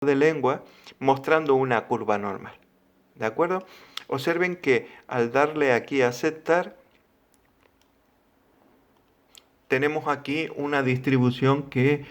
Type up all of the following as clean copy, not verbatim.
de lengua mostrando una curva normal. ¿De acuerdo? Observen que al darle aquí a aceptar, tenemos aquí una distribución que,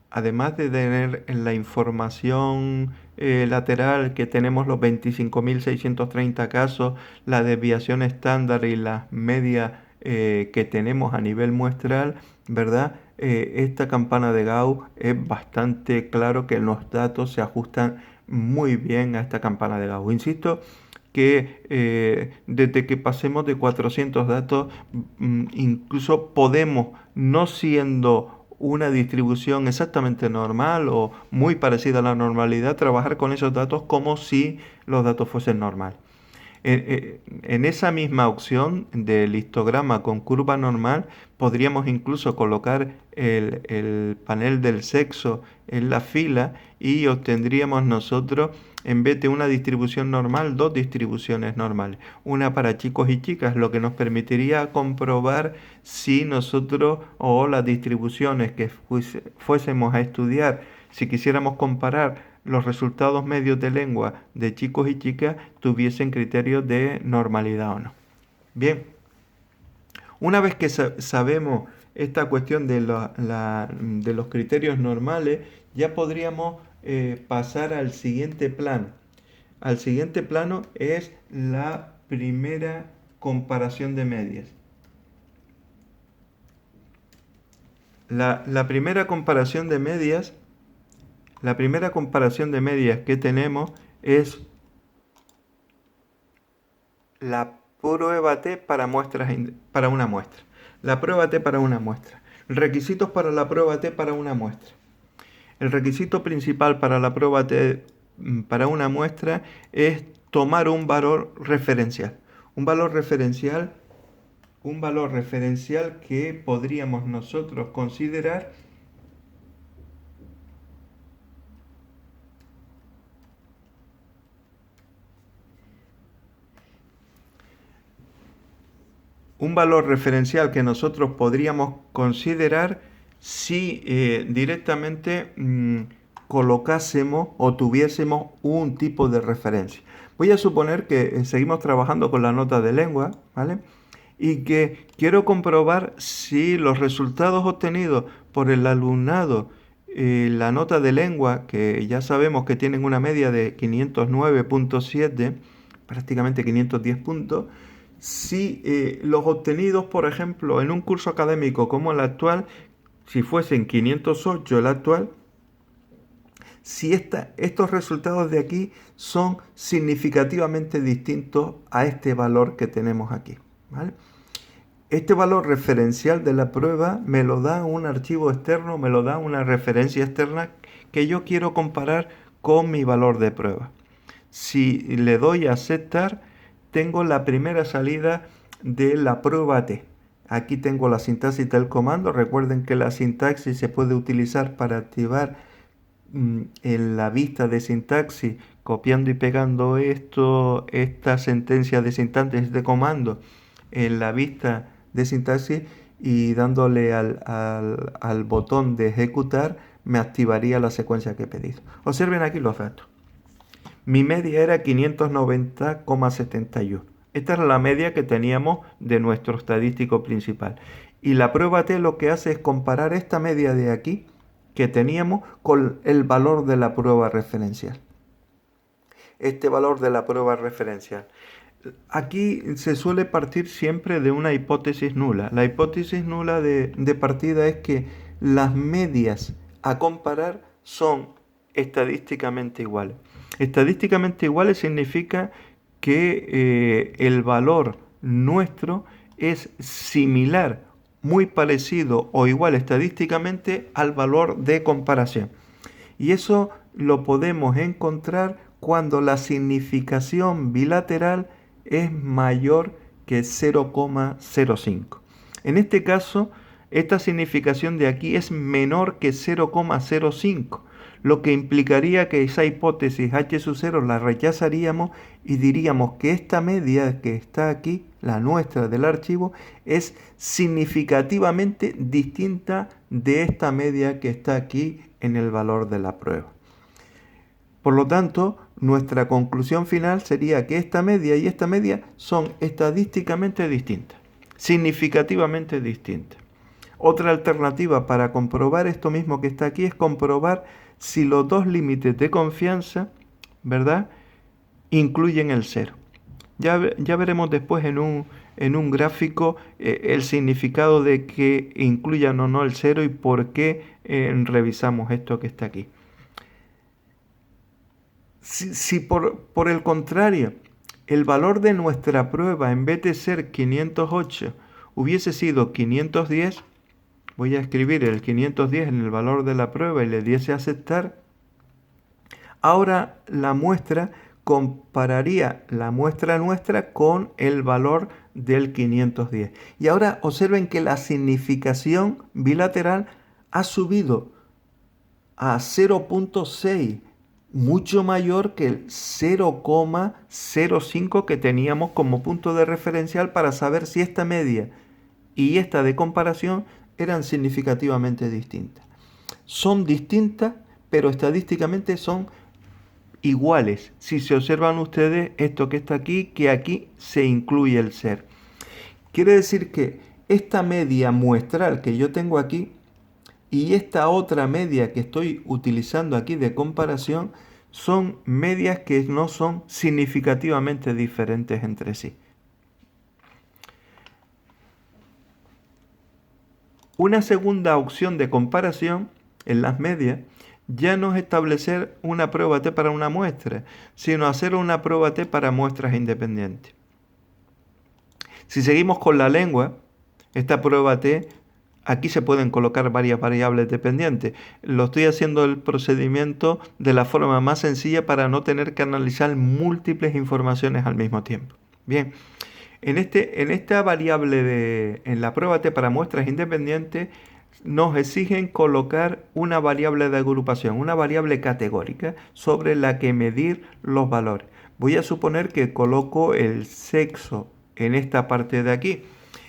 además de tener en la información lateral que tenemos los 25.630 casos, la desviación estándar y las medias que tenemos a nivel muestral, ¿verdad? Esta campana de Gauss es bastante claro que los datos se ajustan muy bien a esta campana de Gauss. Insisto que desde que pasemos de 400 datos, incluso podemos, no siendo una distribución exactamente normal o muy parecida a la normalidad, trabajar con esos datos como si los datos fuesen normal. En esa misma opción del histograma con curva normal, podríamos incluso colocar el panel del sexo en la fila y obtendríamos nosotros, en vez de una distribución normal, dos distribuciones normales. Una para chicos y chicas, lo que nos permitiría comprobar si nosotros o las distribuciones que fuésemos a estudiar, si quisiéramos comparar los resultados medios de lengua de chicos y chicas, tuviesen criterios de normalidad o no. Bien, una vez que sabemos esta cuestión de los criterios normales, ya podríamos pasar al siguiente plano. Al siguiente plano es la primera comparación de medias. La primera comparación de medias que tenemos es la prueba T para una muestra. La prueba T para una muestra. Requisitos para la prueba T para una muestra. El requisito principal para la prueba T para una muestra es tomar un valor referencial. Un valor referencial que podríamos nosotros considerar si directamente colocásemos o tuviésemos un tipo de referencia. Voy a suponer que seguimos trabajando con la nota de lengua, ¿vale? Y que quiero comprobar si los resultados obtenidos por el alumnado, la nota de lengua, que ya sabemos que tienen una media de 509.7, prácticamente 510 puntos, si los obtenidos, por ejemplo, en un curso académico como el actual, si fuesen 508 el actual, si estos resultados de aquí son significativamente distintos a este valor que tenemos aquí, ¿vale? Este valor referencial de la prueba me lo da un archivo externo, me lo da una referencia externa que yo quiero comparar con mi valor de prueba. Si le doy a aceptar, tengo la primera salida de la prueba T. Aquí tengo la sintaxis del comando. Recuerden que la sintaxis se puede utilizar para activar en la vista de sintaxis, copiando y pegando esta sentencia de sintaxis de comando en la vista de sintaxis y dándole al botón de ejecutar, me activaría la secuencia que he pedido. Observen aquí los datos. Mi media era 590,71. Esta es la media que teníamos de nuestro estadístico principal. Y la prueba T lo que hace es comparar esta media de aquí que teníamos con el valor de la prueba referencial. Este valor de la prueba referencial. Aquí se suele partir siempre de una hipótesis nula. La hipótesis nula de partida es que las medias a comparar son estadísticamente iguales. Estadísticamente iguales significa que el valor nuestro es similar, muy parecido o igual estadísticamente al valor de comparación. Y eso lo podemos encontrar cuando la significación bilateral es mayor que 0,05. En este caso, esta significación de aquí es menor que 0,05, lo que implicaría que esa hipótesis h sub 0 la rechazaríamos y diríamos que esta media que está aquí, la nuestra del archivo, es significativamente distinta de esta media que está aquí en el valor de la prueba. Por lo tanto, nuestra conclusión final sería que esta media y esta media son estadísticamente distintas, significativamente distintas. Otra alternativa para comprobar esto mismo que está aquí es comprobar si los dos límites de confianza, ¿verdad?, incluyen el cero. Ya veremos después en un gráfico el significado de que incluyan o no el cero y por qué revisamos esto que está aquí. Si por el contrario el valor de nuestra prueba en vez de ser 508 hubiese sido 510, voy a escribir el 510 en el valor de la prueba y le diese a aceptar. Ahora la muestra compararía la muestra nuestra con el valor del 510. Y ahora observen que la significación bilateral ha subido a 0.6, mucho mayor que el 0,05 que teníamos como punto de referencial para saber si esta media y esta de comparación eran significativamente distintas. Son distintas, pero estadísticamente son iguales. Si se observan ustedes esto que está aquí, que aquí se incluye el ser. Quiere decir que esta media muestral que yo tengo aquí y esta otra media que estoy utilizando aquí de comparación son medias que no son significativamente diferentes entre sí. Una segunda opción de comparación en las medias ya no es establecer una prueba T para una muestra, sino hacer una prueba T para muestras independientes. Si seguimos con la lengua, esta prueba T, aquí se pueden colocar varias variables dependientes. Lo estoy haciendo el procedimiento de la forma más sencilla para no tener que analizar múltiples informaciones al mismo tiempo. Bien, en esta variable en la prueba T para muestras independientes, nos exigen colocar una variable de agrupación, una variable categórica sobre la que medir los valores. Voy a suponer que coloco el sexo en esta parte de aquí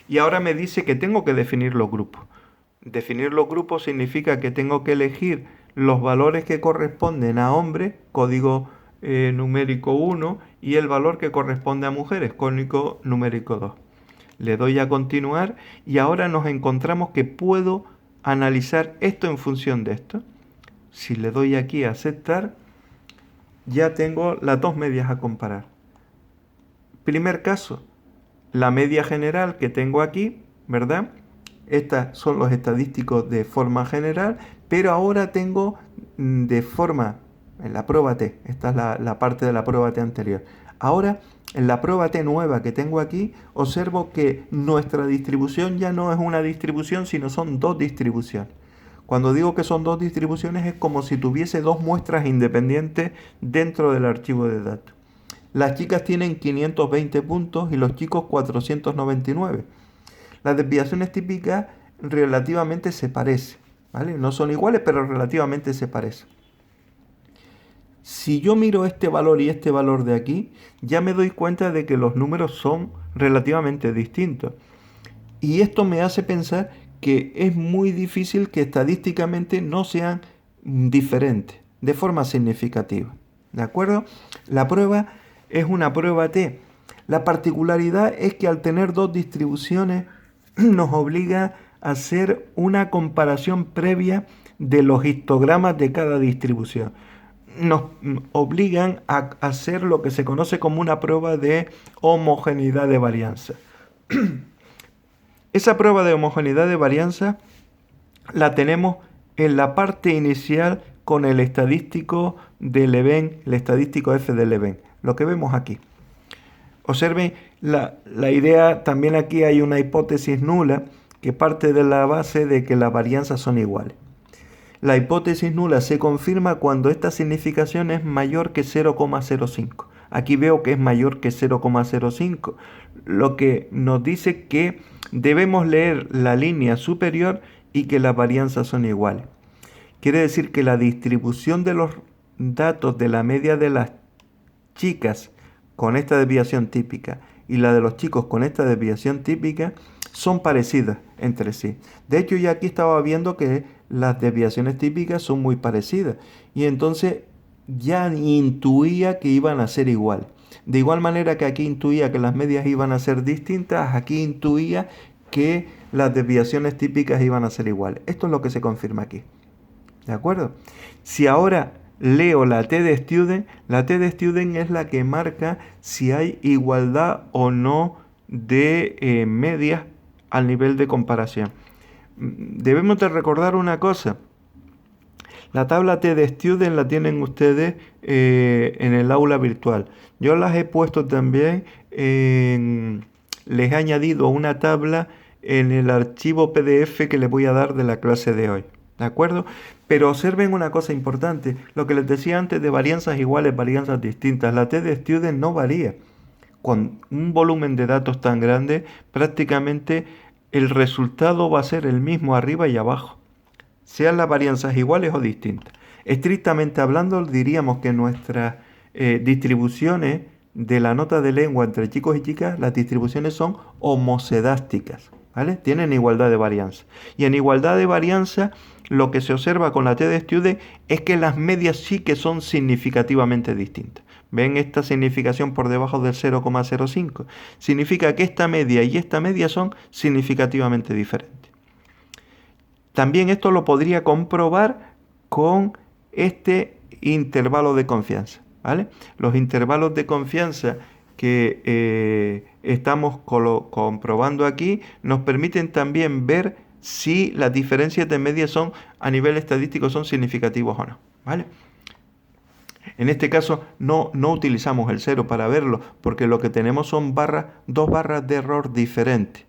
y ahora me dice que tengo que definir los grupos. Definir los grupos significa que tengo que elegir los valores que corresponden a hombres, código numérico 1, y el valor que corresponde a mujeres, código numérico 2. Le doy a continuar y ahora nos encontramos que puedo analizar esto en función de esto. Si le doy aquí a aceptar, ya tengo las dos medias a comparar. Primer caso, la media general que tengo aquí, ¿verdad? Estos son los estadísticos de forma general, pero ahora tengo de forma, en la prueba T, esta es la parte de la prueba T anterior. Ahora, en la prueba T nueva que tengo aquí, observo que nuestra distribución ya no es una distribución, sino son dos distribuciones. Cuando digo que son dos distribuciones es como si tuviese dos muestras independientes dentro del archivo de datos. Las chicas tienen 520 puntos y los chicos 499. Las desviaciones típicas relativamente se parecen, ¿vale? No son iguales, pero relativamente se parecen. Si yo miro este valor y este valor de aquí, ya me doy cuenta de que los números son relativamente distintos. Y esto me hace pensar que es muy difícil que estadísticamente no sean diferentes de forma significativa. ¿De acuerdo? La prueba es una prueba T. La particularidad es que al tener dos distribuciones nos obliga a hacer una comparación previa de los histogramas de cada distribución. Nos obligan a hacer lo que se conoce como una prueba de homogeneidad de varianza. Esa prueba de homogeneidad de varianza la tenemos en la parte inicial con el estadístico de Leven, el estadístico F de Leven, lo que vemos aquí. Observen la idea, también aquí hay una hipótesis nula que parte de la base de que las varianzas son iguales. La hipótesis nula se confirma cuando esta significación es mayor que 0,05. Aquí veo que es mayor que 0,05, lo que nos dice que debemos leer la línea superior y que las varianzas son iguales. Quiere decir que la distribución de los datos de la media de las chicas con esta desviación típica y la de los chicos con esta desviación típica son parecidas entre sí. De hecho, ya aquí estaba viendo que las desviaciones típicas son muy parecidas y entonces ya intuía que iban a ser igual. De igual manera que aquí intuía que las medias iban a ser distintas, aquí intuía que las desviaciones típicas iban a ser iguales. Esto es lo que se confirma aquí. ¿De acuerdo? Si ahora leo la T de Student, la T de Student es la que marca si hay igualdad o no de medias al nivel de comparación. Debemos de recordar una cosa. La tabla T de Student la tienen ustedes en el aula virtual. Yo las he puesto también, les he añadido una tabla en el archivo PDF que les voy a dar de la clase de hoy. ¿De acuerdo? Pero observen una cosa importante, lo que les decía antes de varianzas iguales, varianzas distintas. La T de Student no varía. Con un volumen de datos tan grande, prácticamente el resultado va a ser el mismo arriba y abajo, sean las varianzas iguales o distintas. Estrictamente hablando, diríamos que nuestras distribuciones de la nota de lengua entre chicos y chicas, las distribuciones son homocedásticas, ¿vale? Tienen igualdad de varianza. Y en igualdad de varianza, lo que se observa con la T de Student es que las medias sí que son significativamente distintas. ¿Ven esta significación por debajo del 0,05? Significa que esta media y esta media son significativamente diferentes. También esto lo podría comprobar con este intervalo de confianza, ¿vale? Los intervalos de confianza que estamos comprobando aquí nos permiten también ver si las diferencias de media son a nivel estadístico son significativos o no, ¿vale? En este caso no utilizamos el 0 para verlo porque lo que tenemos son dos barras de error diferentes.